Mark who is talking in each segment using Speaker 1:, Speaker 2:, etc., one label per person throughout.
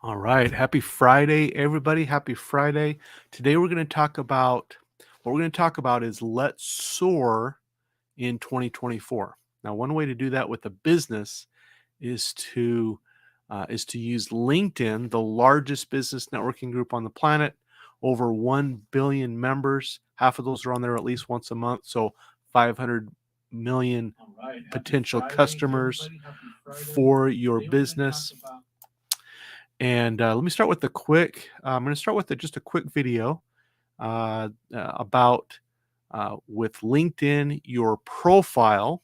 Speaker 1: All right. Happy Friday, everybody. Happy Friday. Today we're going to talk about what we're going to talk about is let's soar in 2024. Now, one way to do that with a business is to use LinkedIn, the largest business networking group on the planet, over 1 billion members. Half of those are on there at least once a month. So 500 million
Speaker 2: All right. Happy
Speaker 1: potential
Speaker 2: Friday,
Speaker 1: customers
Speaker 2: everybody. Happy Friday.
Speaker 1: for your
Speaker 2: Today we're going to talk
Speaker 1: business.
Speaker 2: about.
Speaker 1: And let me start with I'm going to start with just a quick video about with LinkedIn, your profile.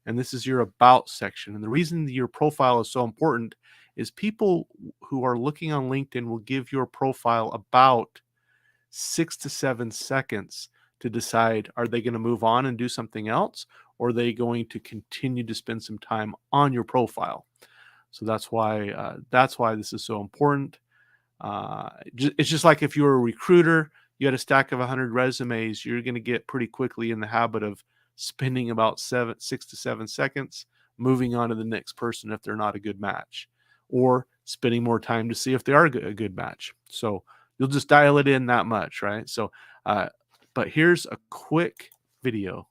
Speaker 1: And this is your about section. And the reason your profile is so important is people who are looking on LinkedIn will give your profile about 6 to 7 seconds to decide, are they going to move on and do something else? Or are they going to continue to spend some time on your profile? So that's why this is so important. It's just like if you're a recruiter, you had a stack of 100 resumes, you're going to get pretty quickly in the habit of spending about 6 to 7 seconds moving on to the next person if they're not a good match, or spending more time to see if they are a good match. So you'll just dial it in that much, right? So, but here's a quick video.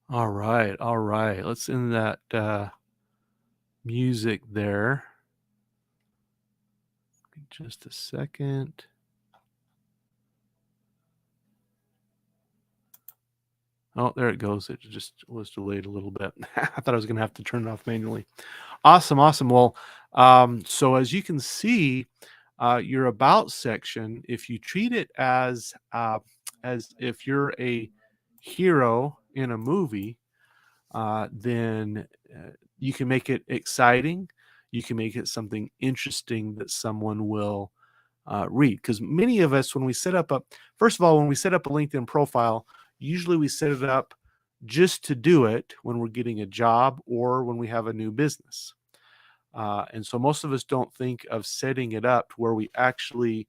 Speaker 1: All right, all right. Let's end that music there. Just a second. Oh, there it goes. It just was delayed a little bit. I thought I was going to have to turn it off manually. Awesome, awesome. Well, so as you can see, your about section, if you treat it as if you're a hero in a movie, then you can make it exciting. You can make it something interesting that someone will read. Because many of us, when we set up first of all, when we set up a LinkedIn profile, usually we set it up just to do it when we're getting a job or when we have a new business. And so most of us don't think of setting it up where we actually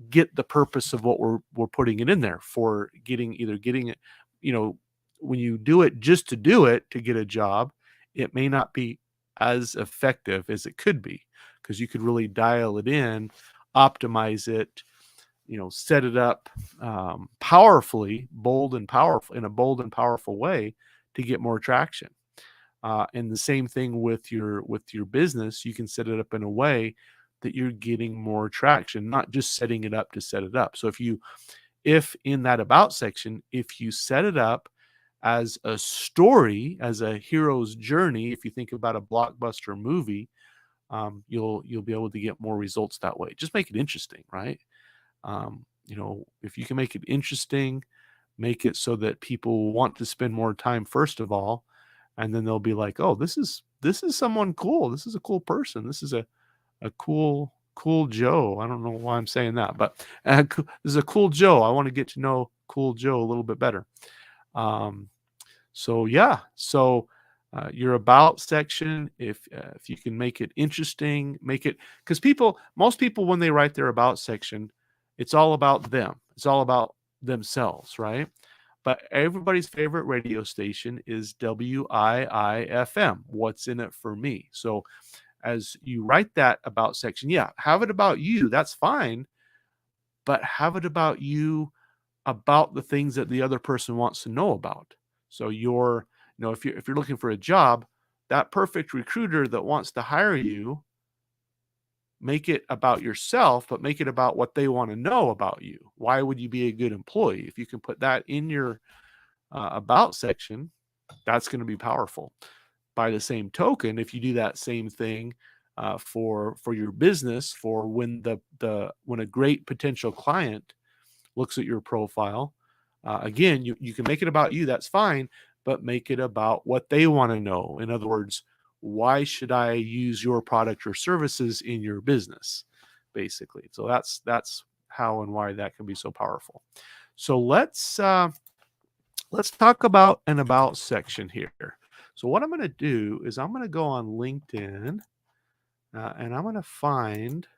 Speaker 1: get the purpose of what we're putting it in there for, getting it, you know, when you do it just to do it to get a job, it may not be as effective as it could be, because you could really dial it in, optimize it, set it up powerfully, bold and powerful, in a bold and powerful way to get more traction. And the same thing with your business, you can set it up in a way that you're getting more traction, not just setting it up to set it up. So if in that about section, if you set it up as a story, as a hero's journey, if you think about a blockbuster movie, you'll be able to get more results that way. Just make it interesting, right? If you can make it interesting, make it so that people want to spend more time first of all, and then they'll be like, oh, this is someone cool. This is a cool person. This is a cool Joe. I don't know why I'm saying that, but this is a cool Joe. I want to get to know cool Joe a little bit better. So yeah, your about section, if you can make it interesting, make it, because most people when they write their about section, it's all about them. It's all about themselves, right? But everybody's favorite radio station is WIIFM. What's in it for me? So as you write that about section, yeah, have it about you. That's fine, but have it about you, about the things that the other person wants to know about. So if you're looking for a job, that perfect recruiter that wants to hire you, make it about yourself, but make it about what they want to know about you. Why would you be a good employee? If you can put that in your about section, that's going to be powerful. By the same token, if you do that same thing for your business, for when when a great potential client looks at your profile, again, you can make it about you. That's fine, but make it about what they want to know. In other words, why should I use your product or services in your business? Basically, so that's how and why that can be so powerful. So let's talk about an about section here. So what I'm going to do is I'm going to go on LinkedIn and I'm going to find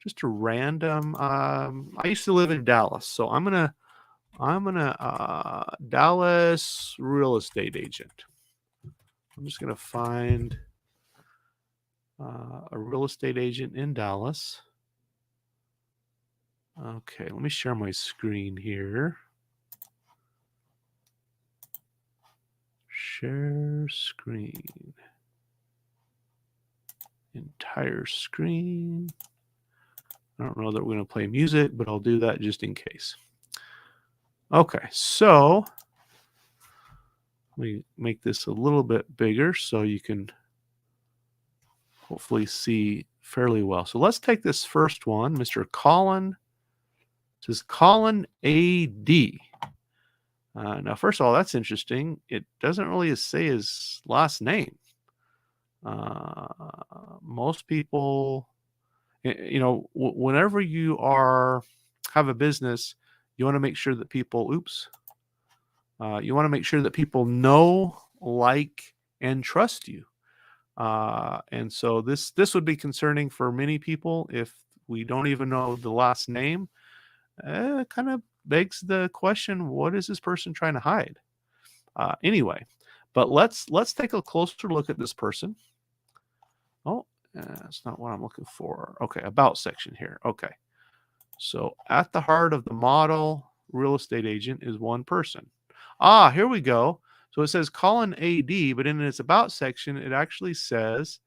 Speaker 1: just a random. I used to live in Dallas, so I'm gonna Dallas real estate agent. I'm just gonna find a real estate agent in Dallas. Okay, let me share my screen here. Share screen. Entire screen. I don't know that we're going to play music, but I'll do that just in case. Okay, so let me make this a little bit bigger so you can hopefully see fairly well. So let's take this first one, Mr. Colin. It says Colin A.D. Now, first of all, that's interesting. It doesn't really say his last name. Most people, whenever you have a business, you want to make sure that people, you want to make sure that people know, like, and trust you. And so this would be concerning for many people if we don't even know the last name. It kind of begs the question, what is this person trying to hide? Anyway, but let's take a closer look at this person. Oh, that's not what I'm looking for. Okay, about section here. Okay. So at the heart of the model real estate agent is one person. Here we go. So it says Colin AD, but in its about section, it actually says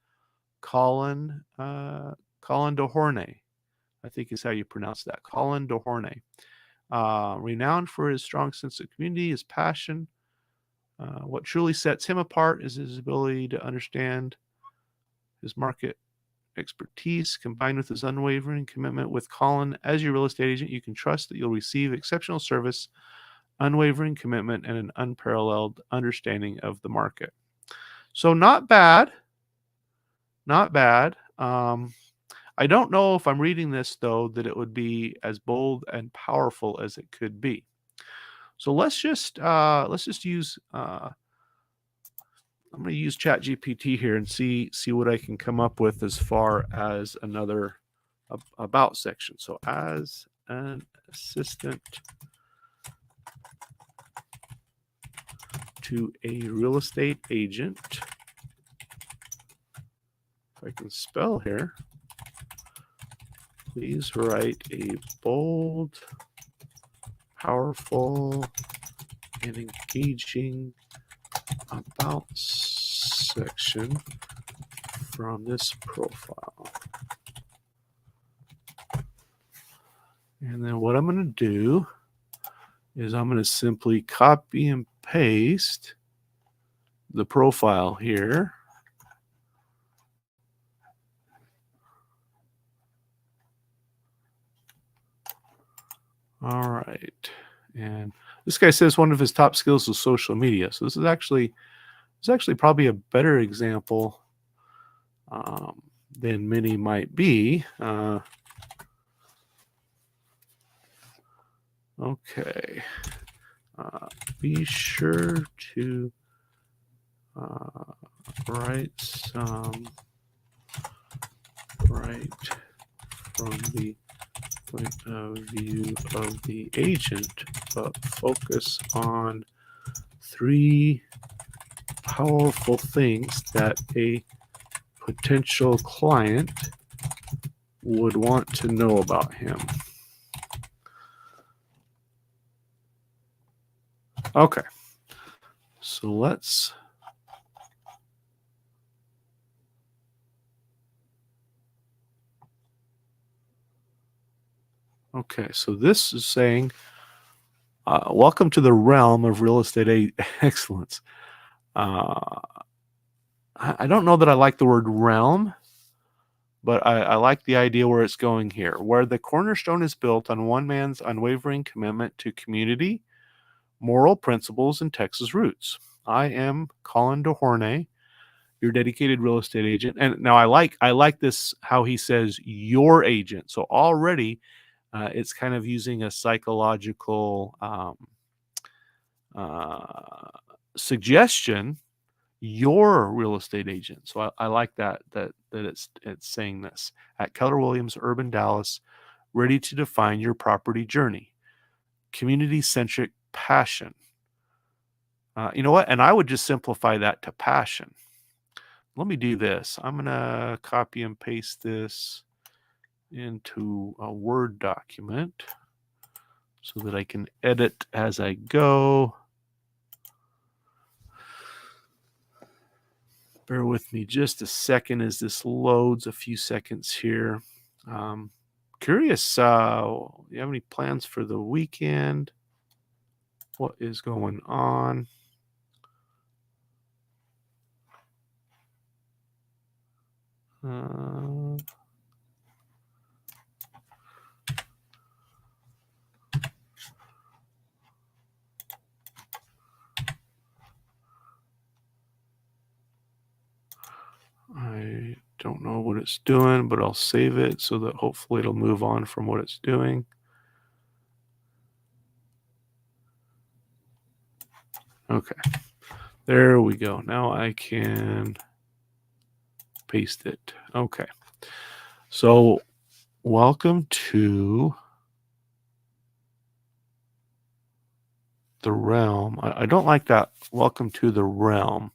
Speaker 1: Colin Dohorne. I think is how you pronounce that. Colin Dohorne. Renowned for his strong sense of community, his passion. What truly sets him apart is his ability to understand his market expertise combined with his unwavering commitment. With Colin as your real estate agent, you can trust that you'll receive exceptional service, unwavering commitment, and an unparalleled understanding of the market. So not bad. Not bad. I don't know if I'm reading this, though, that it would be as bold and powerful as it could be. So let's just use I'm going to use ChatGPT here and see what I can come up with as far as another about section. So as an assistant to a real estate agent, if I can spell here, please write a bold, powerful, and engaging about section from this profile. And then what I'm going to do is I'm going to simply copy and paste the profile here. All right. And this guy says one of his top skills is social media. So this is actually probably a better example than many might be. Okay. Be sure to write from the point of view of the agent, but focus on 3 powerful things that a potential client would want to know about him. Okay, so let's okay, so this is saying, welcome to the realm of real estate excellence. I don't know that I like the word realm, but I like the idea where it's going here, where the cornerstone is built on one man's unwavering commitment to community, moral principles, and Texas roots. I am Colin DeHornay, your dedicated real estate agent. And now I like this, how he says your agent. So already it's kind of using a psychological suggestion, your real estate agent. So I like that it's saying this. At Keller Williams, Urban Dallas, ready to define your property journey. Community-centric passion. You know what? And I would just simplify that to passion. Let me do this. I'm going to copy and paste this into a Word document so that I can edit as I go. Bear with me just a second as this loads, a few seconds here. Curious, you have any plans for the weekend? What is going on? I don't know what it's doing, but I'll save it so that hopefully it'll move on from what it's doing. Okay, there we go. Now I can paste it. Okay, so welcome to the realm. I don't like that. Welcome to the realm.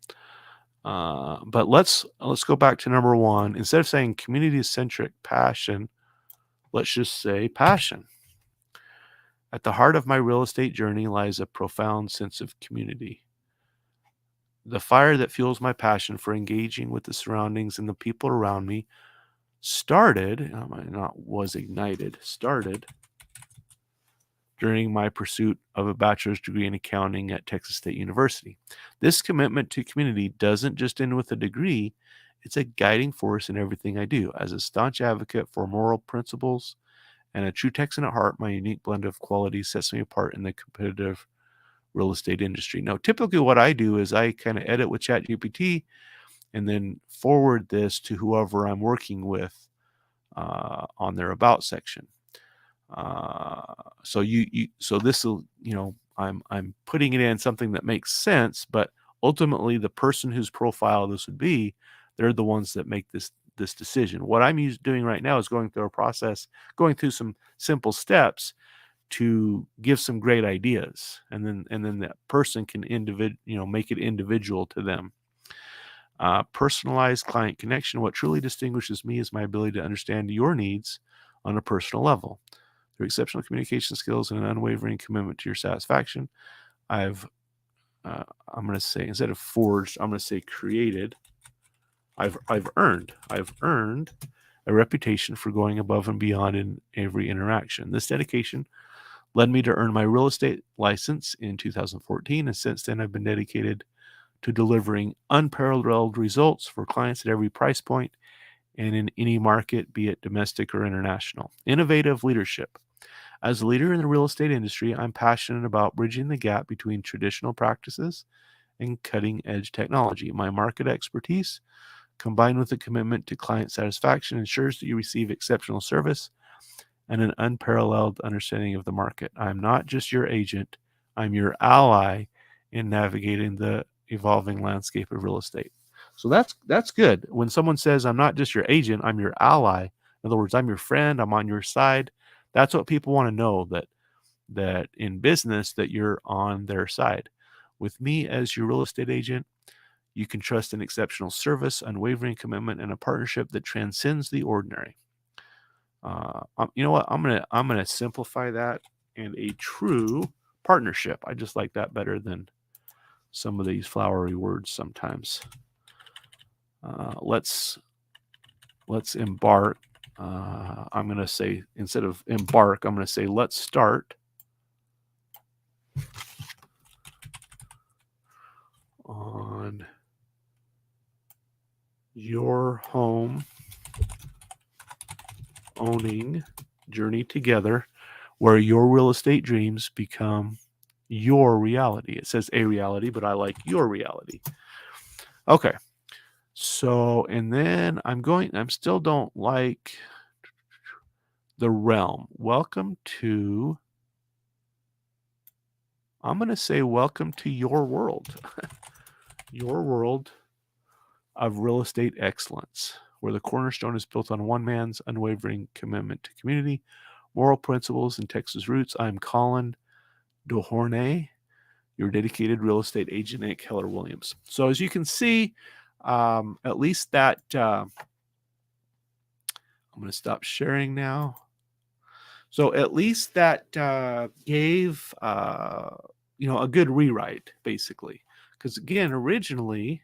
Speaker 1: But let's go back to number 1. Instead of saying community-centric passion, let's just say passion. At the heart of my real estate journey lies a profound sense of community. The fire that fuels my passion for engaging with the surroundings and the people around me started during my pursuit of a bachelor's degree in accounting at Texas State University. This commitment to community doesn't just end with a degree, it's a guiding force in everything I do. As a staunch advocate for moral principles and a true Texan at heart, my unique blend of qualities sets me apart in the competitive real estate industry. Now, typically what I do is I kind of edit with ChatGPT and then forward this to whoever I'm working with on their about section. So this will, I'm putting it in something that makes sense, but ultimately the person whose profile this would be, they're the ones that make this decision. What I'm doing right now is going through a process, going through some simple steps to give some great ideas, and then that person can make it individual to them. Personalized client connection. What truly distinguishes me is my ability to understand your needs on a personal level. Through exceptional communication skills and an unwavering commitment to your satisfaction, I'm going to say, instead of forged, I'm going to say created. I've earned a reputation for going above and beyond in every interaction. This dedication led me to earn my real estate license in 2014, and since then I've been dedicated to delivering unparalleled results for clients at every price point and in any market, be it domestic or international. Innovative leadership. As a leader in the real estate industry, I'm passionate about bridging the gap between traditional practices and cutting edge technology. My market expertise, combined with a commitment to client satisfaction, ensures that you receive exceptional service and an unparalleled understanding of the market. I'm not just your agent, I'm your ally in navigating the evolving landscape of real estate. So that's good. When someone says I'm not just your agent, I'm your ally. In other words, I'm your friend, I'm on your side. That's what people want to know, that in business that you're on their side. With me as your real estate agent, you can trust an exceptional service, unwavering commitment, and a partnership that transcends the ordinary. You know what? I'm gonna simplify that, and a true partnership. I just like that better than some of these flowery words sometimes. Let's embark. I'm gonna say, instead of embark, I'm gonna say let's start on your home owning journey together, where your real estate dreams become your reality. It says a reality, but I like your reality. Okay. So, and then I'm still don't like the realm. I'm going to say welcome to your world, your world of real estate excellence, where the cornerstone is built on one man's unwavering commitment to community, moral principles, and Texas roots. I'm Colin Dohornay, your dedicated real estate agent at Keller Williams. So as you can see, at least that, I'm going to stop sharing now. So at least that gave, a good rewrite, basically. Because again, originally,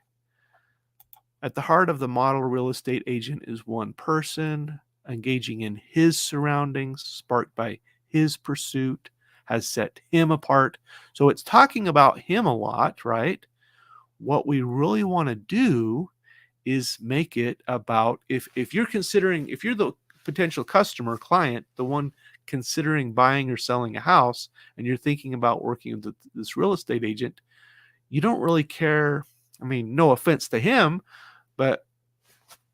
Speaker 1: at the heart of the model real estate agent is one person engaging in his surroundings, sparked by his pursuit, has set him apart. So it's talking about him a lot, right? What we really want to do is make it about, if you're the potential customer, client, the one considering buying or selling a house, and you're thinking about working with this real estate agent, you don't really care. I mean, no offense to him, but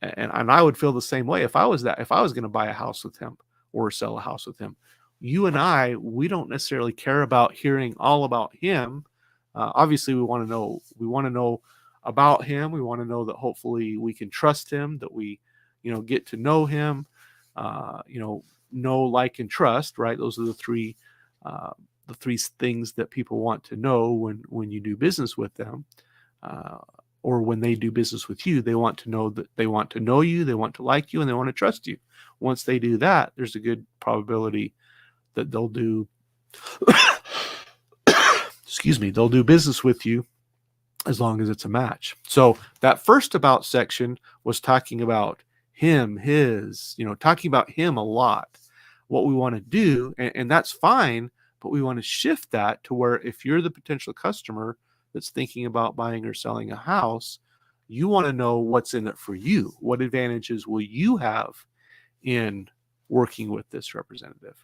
Speaker 1: and I would feel the same way if I was going to buy a house with him or sell a house with him. You and we don't necessarily care about hearing all about him. Obviously, we want to know about him. We want to know that hopefully we can trust him, that we, get to know him, know, like, and trust, right? Those are the three things that people want to know when you do business with them. Or when they do business with you, they want to know that they want to know you, they want to like you, and they want to trust you. Once they do that, there's a good probability that they'll do they'll do business with you, as long as it's a match. So that first about section was talking about him, talking about him a lot. What we want to do, and that's fine, but we want to shift that to where if you're the potential customer that's thinking about buying or selling a house, you want to know what's in it for you. What advantages will you have in working with this representative,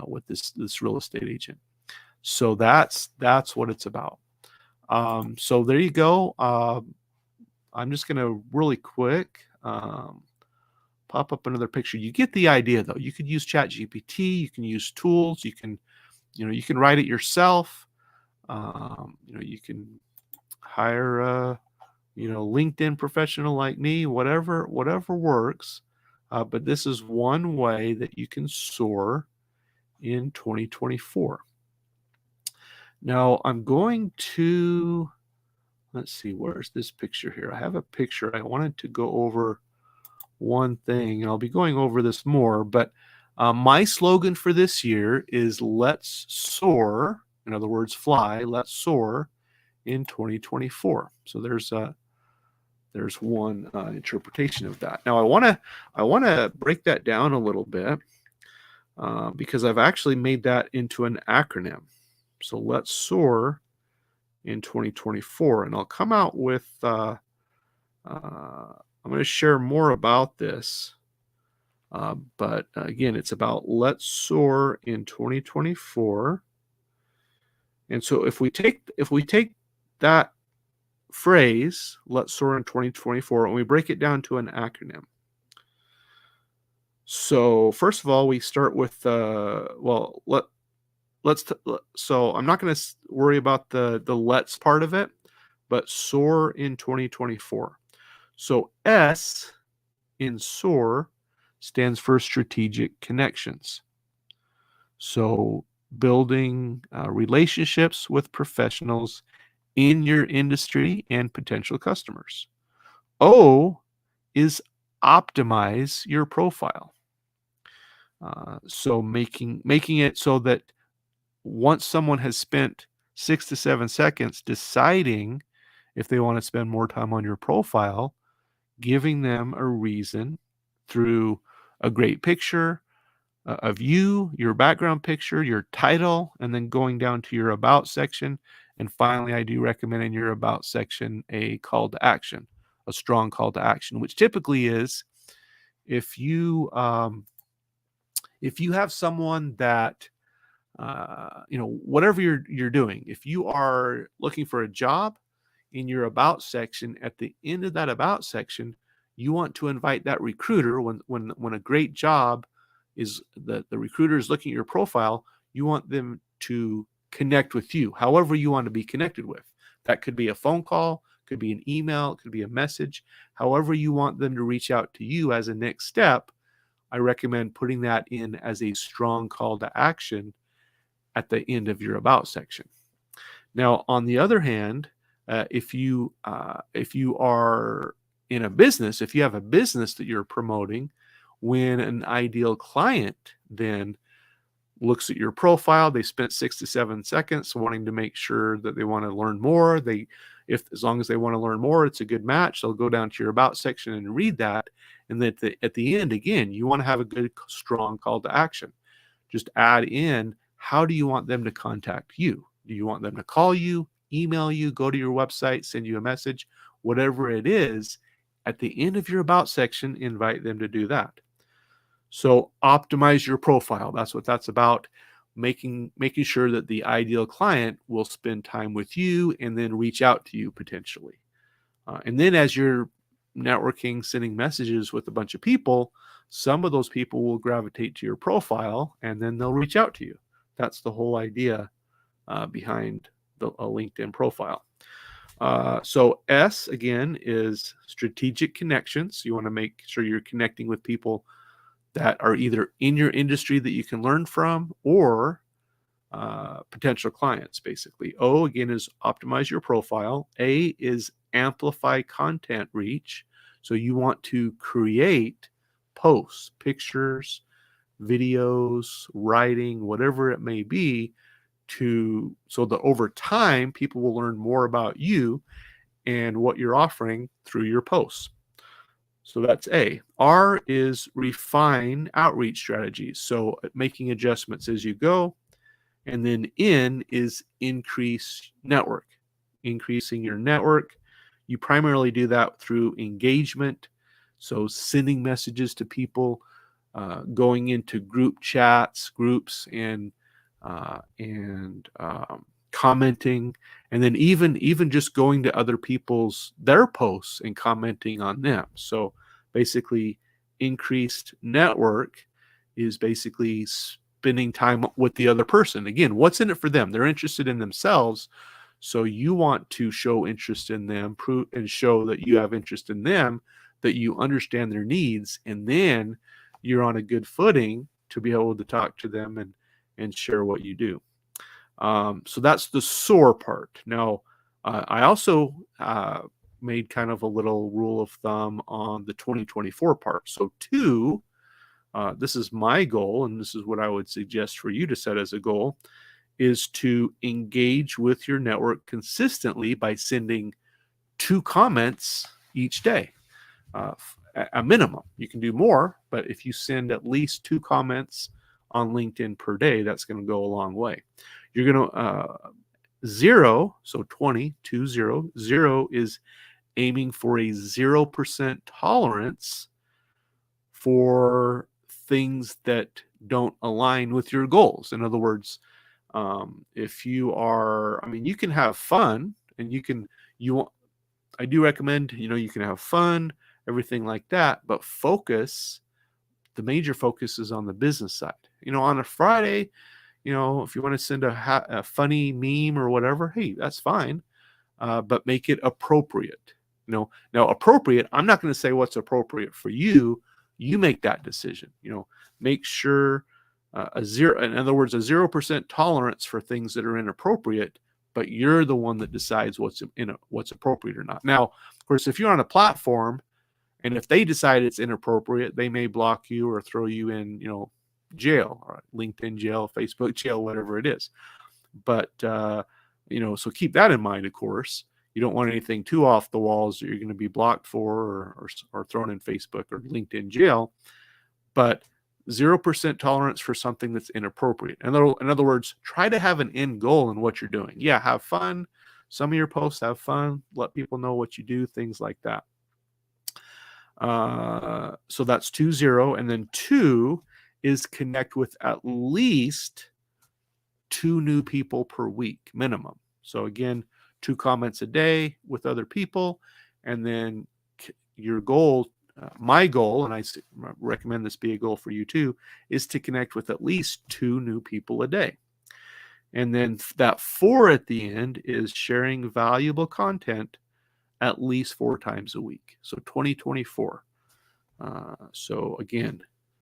Speaker 1: with this real estate agent? So that's what it's about. So there you go. I'm just going to really quick pop up another picture. You get the idea, though. You could use ChatGPT. You can use tools. You can write it yourself. You can hire a LinkedIn professional like me, whatever works. But this is one way that you can soar in 2024. Now I'm going to, let's see, where's this picture here? I have a picture. I wanted to go over one thing, and I'll be going over this more, but my slogan for this year is let's soar. In other words, fly, let's soar in 2024. So there's there's one interpretation of that. Now I want to break that down a little bit because I've actually made that into an acronym. So let's soar in 2024, and I'll come out with. I'm going to share more about this, but again, it's about let's soar in 2024. And so if we take that phrase, let's soar in 2024, and we break it down to an acronym. So first of all, we start with so I'm not going to worry about the let's part of it, but soar in 2024. So S in SOAR stands for strategic connections. So building relationships with professionals in your industry and potential customers. O is optimize your profile. So making it so that once someone has spent 6 to 7 seconds deciding if they want to spend more time on your profile, giving them a reason through a great picture of you, your background picture, your title, and then going down to your about section. And finally, I do recommend in your about section a call to action, a strong call to action, which typically is if you have someone that whatever you're doing, if you are looking for a job, in your about section, at the end of that about section, you want to invite that recruiter when a great job is the recruiter is looking at your profile, you want them to connect with you however you want to be connected with. That could be a phone call, could be an email, could be a message, however you want them to reach out to you as a next step. I recommend putting that in as a strong call to action at the end of your about section. Now, on the other hand, if you are in a business, if you have a business that you're promoting, when an ideal client then looks at your profile, they spent 6 to 7 seconds wanting to make sure that they want to learn more. As long as they want to learn more, it's a good match. They'll go down to your about section and read that. And then at the end, again, you want to have a good, strong call to action. Just add in, how do you want them to contact you? Do you want them to call you, email you, go to your website, send you a message, whatever it is? At the end of your about section, invite them to do that. So optimize your profile. That's what that's about. Making sure that the ideal client will spend time with you and then reach out to you potentially. And then as you're networking, sending messages with a bunch of people, some of those people will gravitate to your profile and then they'll reach out to you. That's the whole idea behind a LinkedIn profile. So S, again, is strategic connections. You want to make sure you're connecting with people that are either in your industry that you can learn from or potential clients, basically. O, again, is optimize your profile. A is amplify content reach. So you want to create posts, pictures, videos, writing, whatever it may be, so that over time people will learn more about you and what you're offering through your posts. So that's A. R is refine outreach strategies. So making adjustments as you go. And then N is increase network, increasing your network. You primarily do that through engagement. So sending messages to people, going into group chats, groups, and commenting, and then even just going to other their posts and commenting on them. So basically, increased network is basically spending time with the other person. Again, what's in it for them? They're interested in themselves. So you want to show interest in them, and show that you have interest in them, that you understand their needs, and then you're on a good footing to be able to talk to them and share what you do. So that's the SOAR part. Now, I also made kind of a little rule of thumb on the 2024 part. So 2, this is my goal, and this is what I would suggest for you to set as a goal, is to engage with your network consistently by sending 2 comments each day. A minimum. You can do more, but if you send at least 2 comments on LinkedIn per day, that's going to go a long way. You're going to zero, so 20, 0 is aiming for a 0% tolerance for things that don't align with your goals. In other words, if you are, I mean, you can have fun, and I do recommend, you can have fun, everything like that, but the major focus is on the business side. On a Friday, if you want to send a funny meme or whatever, hey, that's fine, but make it appropriate. Now appropriate, I'm not going to say what's appropriate for you. You make that decision. Make sure in other words, a 0% tolerance for things that are inappropriate, but you're the one that decides what's appropriate or not. Now, of course, if you're on a platform and if they decide it's inappropriate, they may block you or throw you in, jail, or LinkedIn jail, Facebook jail, whatever it is. But, so keep that in mind, of course. You don't want anything too off the walls that you're going to be blocked for or thrown in Facebook or LinkedIn jail. But 0% tolerance for something that's inappropriate. In other words, try to have an end goal in what you're doing. Yeah, have fun. Some of your posts have fun. Let people know what you do, things like that. So that's 2-0. And then 2 is connect with at least 2 new people per week minimum. So again, 2 comments a day with other people. And then your goal, my goal, and I recommend this be a goal for you too, is to connect with at least 2 new people a day. And then that 4 at the end is sharing valuable content at least 4 times a week. So 2024. So again,